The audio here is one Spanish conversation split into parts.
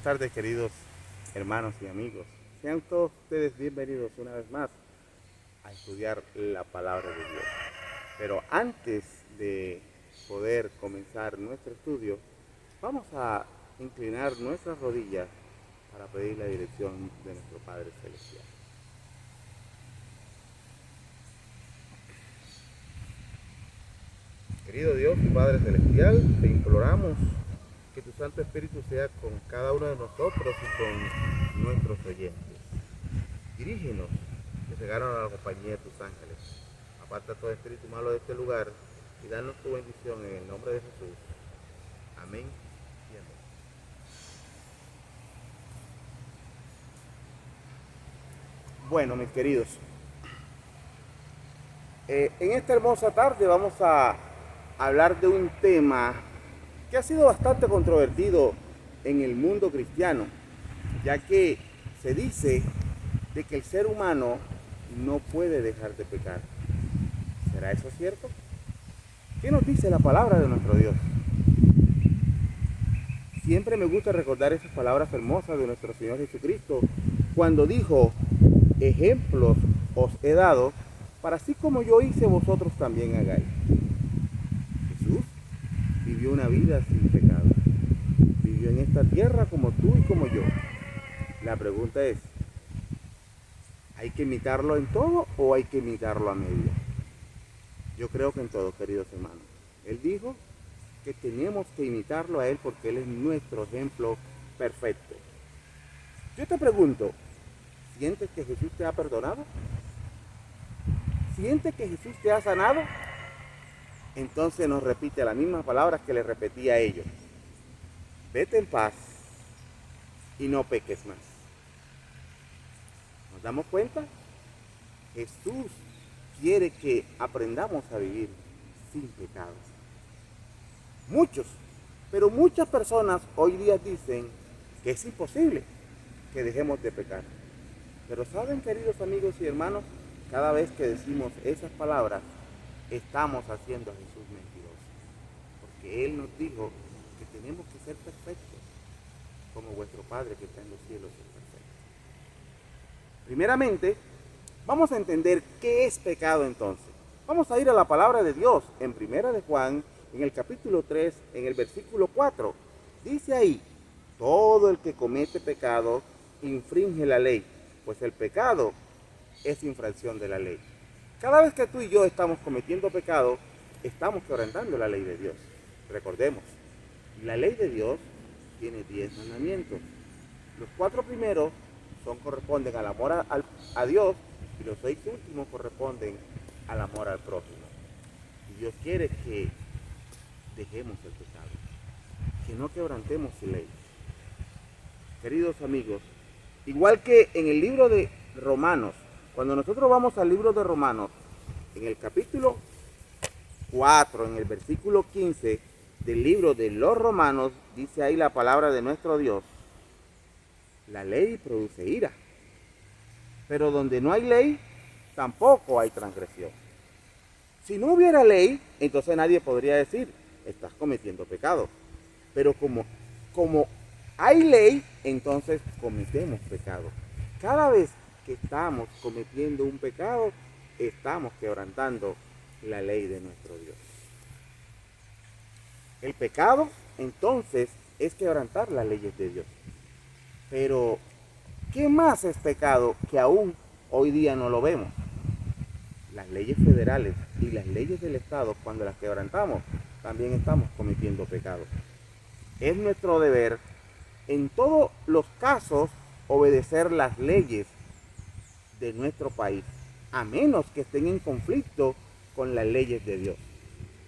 tardes, queridos hermanos y amigos. Sean todos ustedes bienvenidos una vez más a estudiar la palabra de Dios. Pero antes de poder comenzar nuestro estudio, vamos a inclinar nuestras rodillas para pedir la dirección de nuestro Padre Celestial. Querido Dios, Padre Celestial, te imploramos que tu Santo Espíritu sea con cada uno de nosotros y con nuestros oyentes. Dirígenos, que se ganan a la compañía de tus ángeles. Aparta todo espíritu malo de este lugar y danos tu bendición en el nombre de Jesús. Amén y amén. Bueno, mis queridos, en esta hermosa tarde vamos a hablar de un tema que ha sido bastante controvertido en el mundo cristiano, ya que se dice de que el ser humano no puede dejar de pecar. ¿Será eso cierto? ¿Qué nos dice la palabra de nuestro Dios? Siempre me gusta recordar esas palabras hermosas de nuestro Señor Jesucristo cuando dijo: ejemplos os he dado para así como yo hice vosotros también hagáis. Jesús vivió una vida sin pecado. Vivió en esta tierra como tú y como yo. La pregunta es, ¿hay que imitarlo en todo o hay que imitarlo a medio? Yo creo que en todo, queridos hermanos. Él dijo que tenemos que imitarlo a Él porque Él es nuestro ejemplo perfecto. Yo te pregunto, ¿sientes que Jesús te ha perdonado? ¿Sientes que Jesús te ha sanado? Entonces nos repite las mismas palabras que le repetía a ellos. Vete en paz y no peques más. ¿Nos damos cuenta? Jesús quiere que aprendamos a vivir sin pecado. Pero muchas personas hoy día dicen que es imposible que dejemos de pecar. Pero saben, queridos amigos y hermanos, cada vez que decimos esas palabras, estamos haciendo a Jesús mentiroso. Porque Él nos dijo que tenemos que ser perfectos, como vuestro Padre que está en los cielos es perfecto. Primeramente, vamos a entender qué es pecado entonces. Vamos a ir a la palabra de Dios en Primera de Juan, en el capítulo 3, en el versículo 4. Dice ahí: todo el que comete pecado infringe la ley, pues el pecado es infracción de la ley. Cada vez que tú y yo estamos cometiendo pecado, estamos quebrantando la ley de Dios. Recordemos, la ley de Dios tiene 10 mandamientos. Los 4 primeros corresponden al amor a Dios y los 6 últimos corresponden al amor al prójimo. Y Dios quiere que dejemos el pecado, que no quebrantemos su ley. Queridos amigos, igual que en el libro de Romanos, cuando nosotros vamos al libro de Romanos, en el capítulo 4, en el versículo 15 del libro de los Romanos, dice ahí la palabra de nuestro Dios: la ley produce ira, pero donde no hay ley, tampoco hay transgresión. Si no hubiera ley, entonces nadie podría decir, estás cometiendo pecado. Pero como hay ley, entonces cometemos pecado. Cada vez que estamos cometiendo un pecado, estamos quebrantando la ley de nuestro Dios. El pecado, entonces, es quebrantar las leyes de Dios. Pero, ¿qué más es pecado que aún hoy día no lo vemos? Las leyes federales y las leyes del Estado, cuando las quebrantamos, también estamos cometiendo pecado. Es nuestro deber, en todos los casos, obedecer las leyes de nuestro país, a menos que estén en conflicto con las leyes de Dios.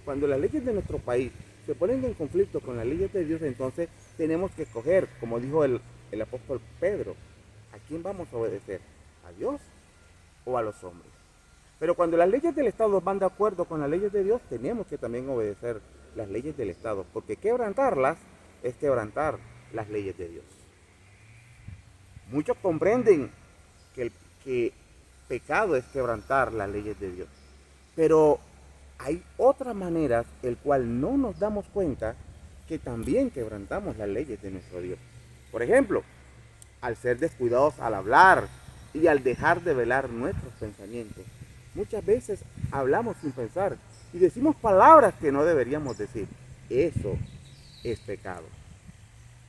Cuando las leyes de nuestro país se ponen en conflicto con las leyes de Dios, entonces tenemos que escoger, como dijo el apóstol Pedro, ¿a quién vamos a obedecer? ¿A Dios o a los hombres? Pero cuando las leyes del Estado van de acuerdo con las leyes de Dios, tenemos que también obedecer las leyes del Estado, porque quebrantarlas es quebrantar las leyes de Dios. Muchos comprenden que pecado es quebrantar las leyes de Dios, pero hay otras maneras el cual no nos damos cuenta que también quebrantamos las leyes de nuestro Dios. Por ejemplo, al ser descuidados al hablar y al dejar de velar nuestros pensamientos. Muchas veces hablamos sin pensar y decimos palabras que no deberíamos decir. Eso es pecado.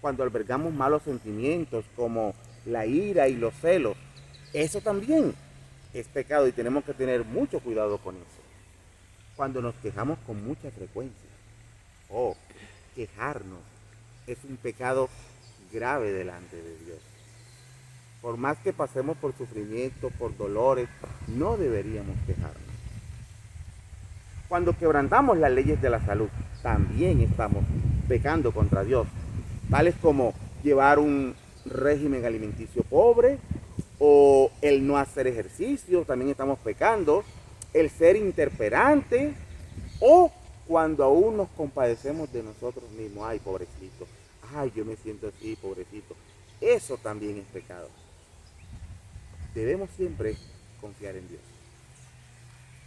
Cuando albergamos malos sentimientos como la ira y los celos, eso también es pecado y tenemos que tener mucho cuidado con eso. Cuando nos quejamos con mucha frecuencia, quejarnos es un pecado grave delante de Dios. Por más que pasemos por sufrimiento, por dolores, no deberíamos quejarnos. Cuando quebrantamos las leyes de la salud, también estamos pecando contra Dios, tales como llevar un régimen alimenticio pobre o el no hacer ejercicio, también estamos pecando, el ser intemperante o cuando aún nos compadecemos de nosotros mismos. Ay, pobrecito, ay, yo me siento así, pobrecito. Eso también es pecado. Debemos siempre confiar en Dios.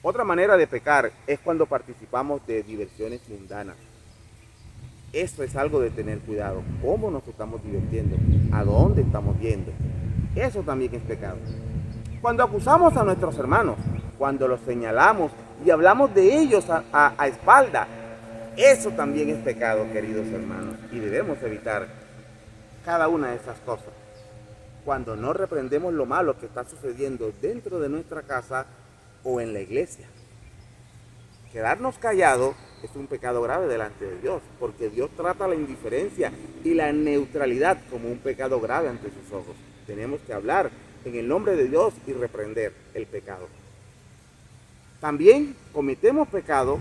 Otra manera de pecar es cuando participamos de diversiones mundanas. Eso es algo de tener cuidado. ¿Cómo nos estamos divirtiendo? ¿A dónde estamos yendo? Eso también es pecado. Cuando acusamos a nuestros hermanos, cuando los señalamos y hablamos de ellos a espalda, eso también es pecado, queridos hermanos. Y debemos evitar cada una de esas cosas. Cuando no reprendemos lo malo que está sucediendo dentro de nuestra casa o en la iglesia. Quedarnos callados es un pecado grave delante de Dios, porque Dios trata la indiferencia y la neutralidad como un pecado grave ante sus ojos. Tenemos que hablar en el nombre de Dios y reprender el pecado. También cometemos pecado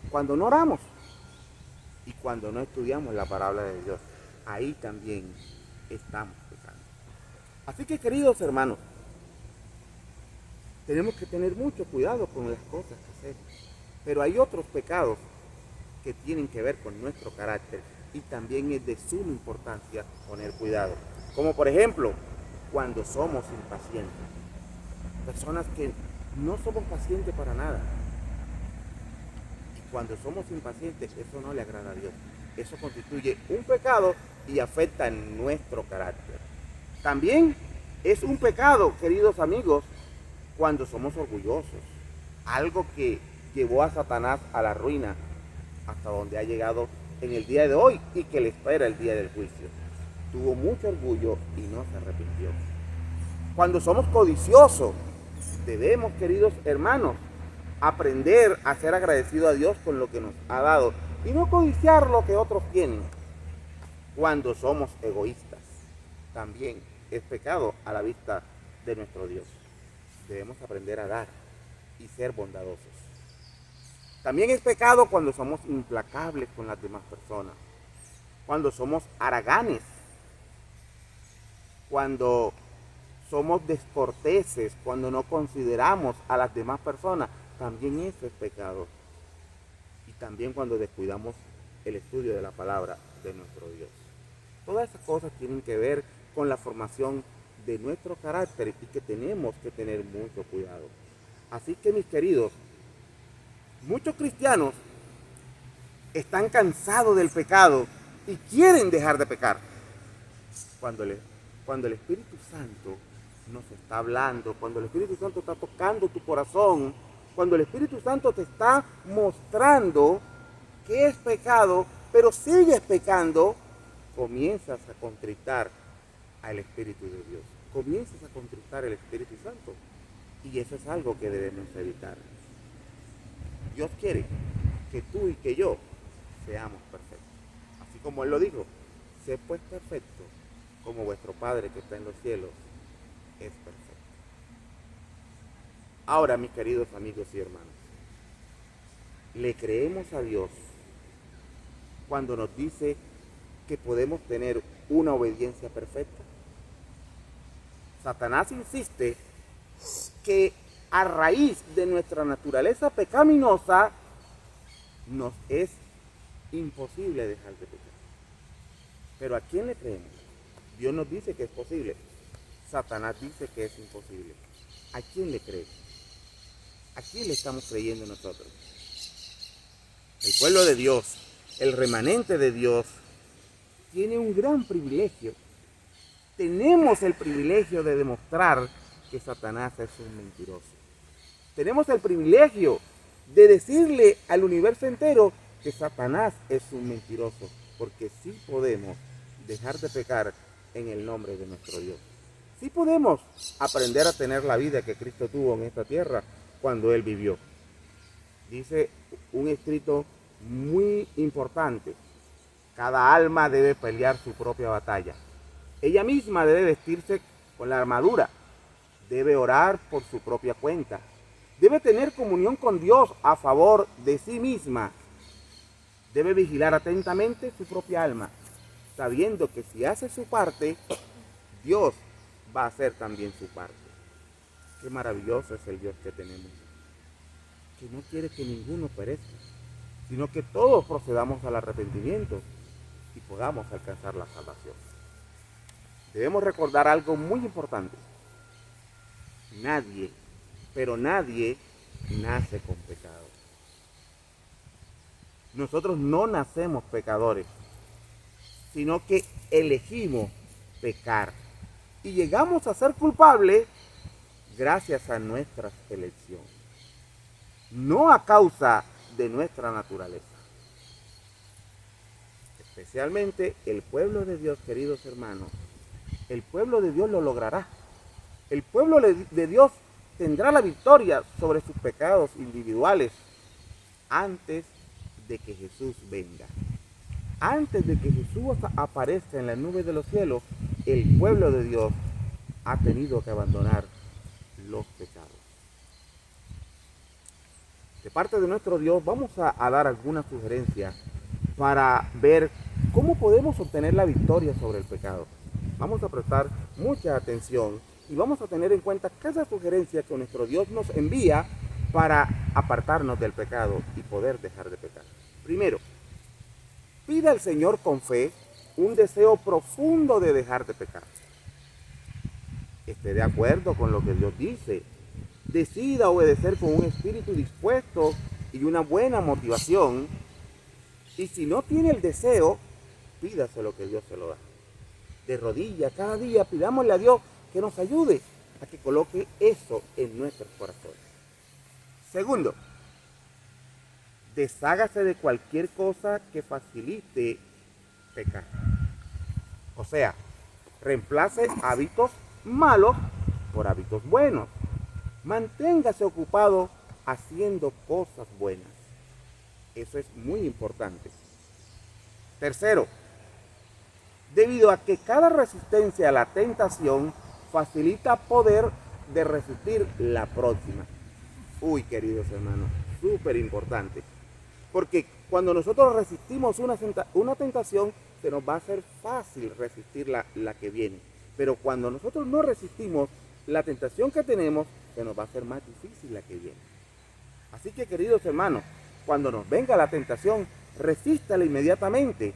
cuando no oramos y cuando no estudiamos la palabra de Dios. Ahí también estamos pecando. Así que, queridos hermanos, tenemos que tener mucho cuidado con las cosas que hacemos. Pero hay otros pecados que tienen que ver con nuestro carácter y también es de suma importancia poner cuidado. Como por ejemplo, cuando somos impacientes. Personas que no somos pacientes para nada. Y cuando somos impacientes, eso no le agrada a Dios. Eso constituye un pecado y afecta en nuestro carácter. También es un pecado, queridos amigos, cuando somos orgullosos. Algo que llevó a Satanás a la ruina hasta donde ha llegado en el día de hoy y que le espera el día del juicio. Tuvo mucho orgullo y no se arrepintió. Cuando somos codiciosos, debemos, queridos hermanos, aprender a ser agradecidos a Dios con lo que nos ha dado y no codiciar lo que otros tienen. Cuando somos egoístas, también es pecado a la vista de nuestro Dios. Debemos aprender a dar y ser bondadosos. También es pecado cuando somos implacables con las demás personas, cuando somos haraganes, cuando somos descorteses, cuando no consideramos a las demás personas, también eso es pecado. Y también cuando descuidamos el estudio de la palabra de nuestro Dios. Todas esas cosas tienen que ver con la formación de nuestro carácter y que tenemos que tener mucho cuidado. Así que, mis queridos, muchos cristianos están cansados del pecado y quieren dejar de pecar. Cuando el Espíritu Santo nos está hablando, cuando el Espíritu Santo está tocando tu corazón, cuando el Espíritu Santo te está mostrando que es pecado, pero sigues pecando, comienzas a contritar al Espíritu de Dios. Comienzas a contritar al Espíritu Santo. Y eso es algo que debemos evitar. Dios quiere que tú y que yo seamos perfectos. Así como Él lo dijo, sé pues perfecto como vuestro Padre que está en los cielos es perfecto. Ahora, mis queridos amigos y hermanos, ¿le creemos a Dios cuando nos dice que podemos tener una obediencia perfecta? Satanás insiste que a raíz de nuestra naturaleza pecaminosa nos es imposible dejar de pecar. Pero ¿a quién le creemos? Dios nos dice que es posible. Satanás dice que es imposible. ¿A quién le crees? ¿A quién le estamos creyendo nosotros? El pueblo de Dios, el remanente de Dios, tiene un gran privilegio tenemos el privilegio de demostrar que Satanás es un mentiroso. Tenemos el privilegio de decirle al universo entero que Satanás es un mentiroso, porque sí podemos dejar de pecar en el nombre de nuestro Dios. Sí podemos aprender a tener la vida que Cristo tuvo en esta tierra cuando Él vivió. Dice un escrito muy importante: cada alma debe pelear su propia batalla. Ella misma debe vestirse con la armadura, debe orar por su propia cuenta, debe tener comunión con Dios a favor de sí misma, debe vigilar atentamente su propia alma, sabiendo que si hace su parte, Dios va a hacer también su parte. Qué maravilloso es el Dios que tenemos, que no quiere que ninguno perezca, sino que todos procedamos al arrepentimiento y podamos alcanzar la salvación. Debemos recordar algo muy importante: nadie, pero nadie nace con pecado. Nosotros no nacemos pecadores, sino que elegimos pecar y llegamos a ser culpables gracias a nuestra elección, no a causa de nuestra naturaleza. Especialmente el pueblo de Dios, queridos hermanos, el pueblo de Dios lo logrará. El pueblo de Dios tendrá la victoria sobre sus pecados individuales antes de que Jesús venga. Antes de que Jesús aparezca en las nubes de los cielos, el pueblo de Dios ha tenido que abandonar los pecados. De parte de nuestro Dios vamos a dar algunas sugerencias para ver cómo podemos obtener la victoria sobre el pecado. Vamos a prestar mucha atención y vamos a tener en cuenta cada sugerencia que nuestro Dios nos envía para apartarnos del pecado y poder dejar de pecar. Primero, pida al Señor con fe un deseo profundo de dejar de pecar. Esté de acuerdo con lo que Dios dice. Decida obedecer con un espíritu dispuesto y una buena motivación. Y si no tiene el deseo, pídaselo que Dios se lo da. De rodillas, cada día pidámosle a Dios que nos ayude a que coloque eso en nuestros corazones. Segundo, deshágase de cualquier cosa que facilite pecar. O sea, reemplace hábitos malos por hábitos buenos. Manténgase ocupado haciendo cosas buenas. Eso es muy importante. Tercero, debido a que cada resistencia a la tentación facilita poder de resistir la próxima. Uy, queridos hermanos, súper importante. Porque cuando nosotros resistimos una tentación, se nos va a hacer fácil resistir la que viene. Pero cuando nosotros no resistimos la tentación que tenemos, se nos va a hacer más difícil la que viene. Así que, queridos hermanos, cuando nos venga la tentación, resístala inmediatamente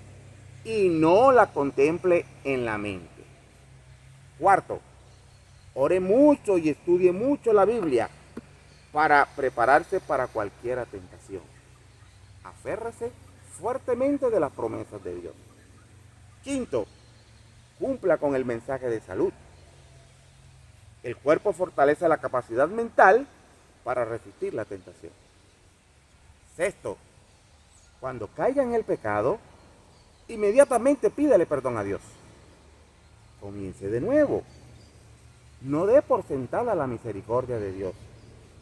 y no la contemple en la mente. Cuarto, ore mucho y estudie mucho la Biblia para prepararse para cualquier tentación. Aférrese fuertemente de las promesas de Dios. Quinto, cumpla con el mensaje de salud. El cuerpo fortalece la capacidad mental para resistir la tentación. Sexto, cuando caiga en el pecado, inmediatamente pídale perdón a Dios. Comience de nuevo. No dé por sentada la misericordia de Dios.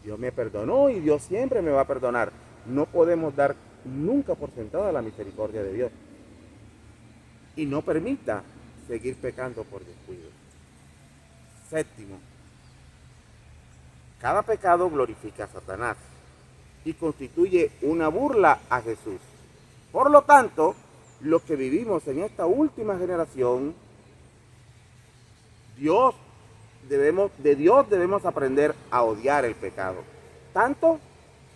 Dios me perdonó y Dios siempre me va a perdonar. No podemos dar nunca por sentada la misericordia de Dios. Y no permita seguir pecando por descuido. Séptimo, cada pecado glorifica a Satanás y constituye una burla a Jesús. Por lo tanto, los que vivimos en esta última generación, de Dios debemos aprender a odiar el pecado. Tanto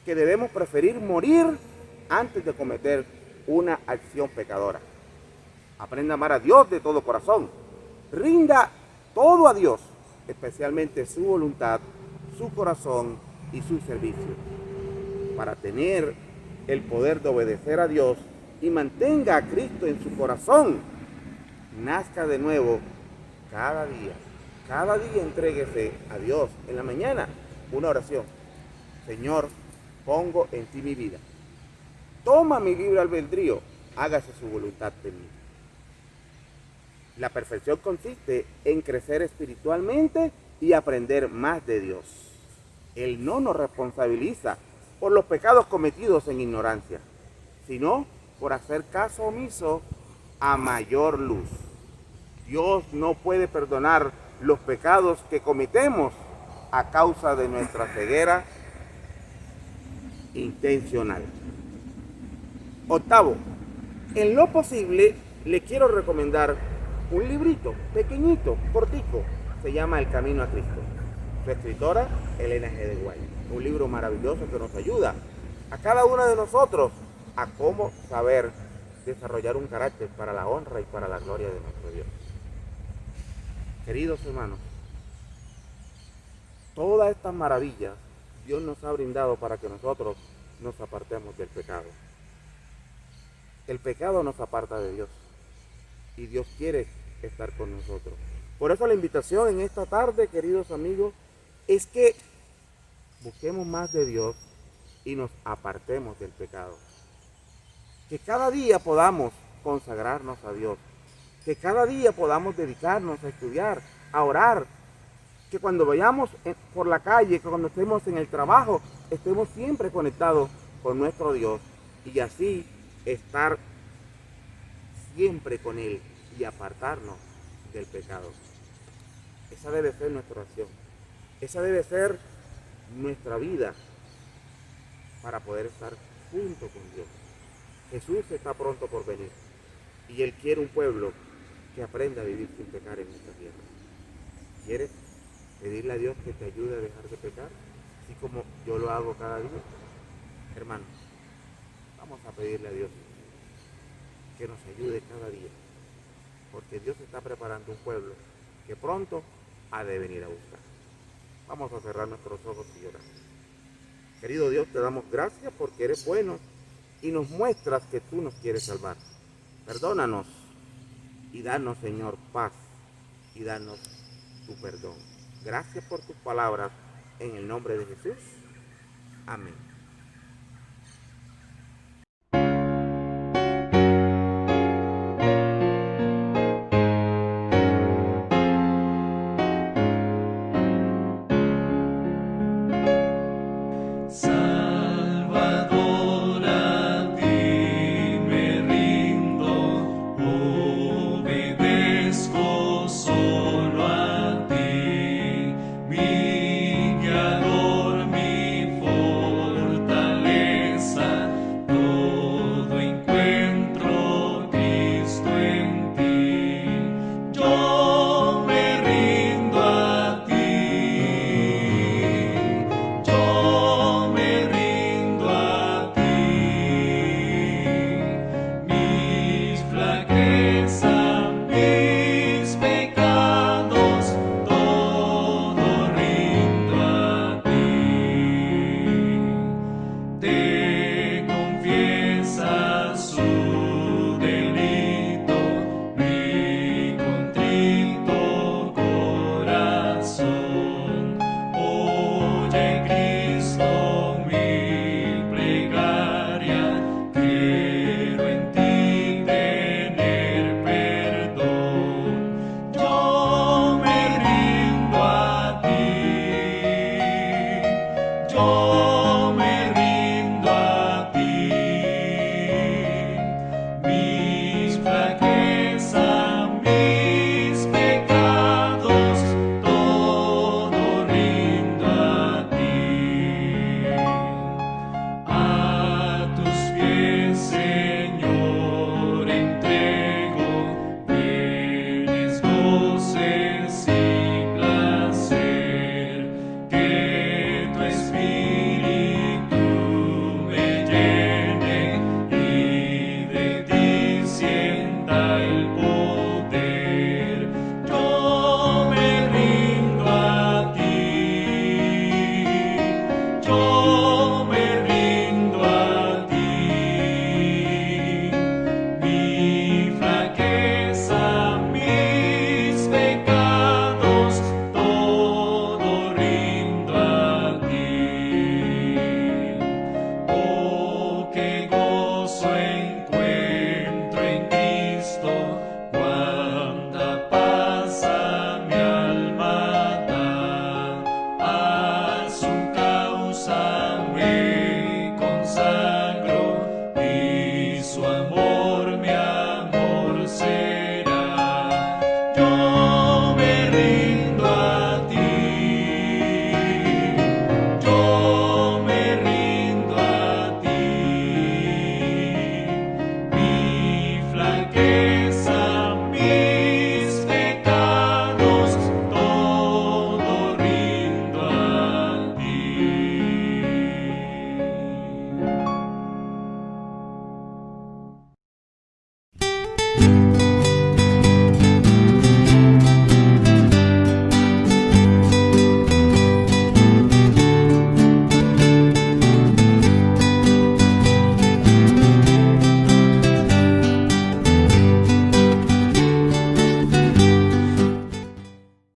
que debemos preferir morir antes de cometer una acción pecadora. Aprenda a amar a Dios de todo corazón. Rinda todo a Dios, especialmente su voluntad, su corazón y su servicio, para tener el poder de obedecer a Dios y mantenga a Cristo en su corazón. Nazca de nuevo cada día entréguese a Dios en la mañana una oración. Señor, pongo en ti mi vida. Toma mi libre albedrío, hágase su voluntad en mí. La perfección consiste en crecer espiritualmente y aprender más de Dios. Él no nos responsabiliza por los pecados cometidos en ignorancia, sino por hacer caso omiso a mayor luz. Dios no puede perdonar los pecados que cometemos a causa de nuestra ceguera intencional. Octavo, en lo posible le quiero recomendar un librito pequeñito, cortico, se llama El Camino a Cristo. Su escritora, Elena G. de White. Un libro maravilloso que nos ayuda a cada uno de nosotros a cómo saber desarrollar un carácter para la honra y para la gloria de nuestro Dios. Queridos hermanos, todas estas maravillas Dios nos ha brindado para que nosotros nos apartemos del pecado. El pecado nos aparta de Dios y Dios quiere estar con nosotros. Por eso la invitación en esta tarde, queridos amigos, es que busquemos más de Dios y nos apartemos del pecado. Que cada día podamos consagrarnos a Dios. Que cada día podamos dedicarnos a estudiar, a orar. Que cuando vayamos por la calle, que cuando estemos en el trabajo, estemos siempre conectados con nuestro Dios. Y así estar siempre con Él y apartarnos del pecado. Esa debe ser nuestra oración. Esa debe ser nuestra vida para poder estar junto con Dios. Jesús está pronto por venir y Él quiere un pueblo que aprenda a vivir sin pecar en esta tierra. ¿Quieres pedirle a Dios que te ayude a dejar de pecar? Así como yo lo hago cada día. Hermanos, vamos a pedirle a Dios que nos ayude cada día, porque Dios está preparando un pueblo que pronto ha de venir a buscar. Vamos a cerrar nuestros ojos y orar. Querido Dios, te damos gracias porque eres bueno y nos muestras que tú nos quieres salvar. Perdónanos y danos, Señor, paz y danos tu perdón. Gracias por tus palabras en el nombre de Jesús. Amén.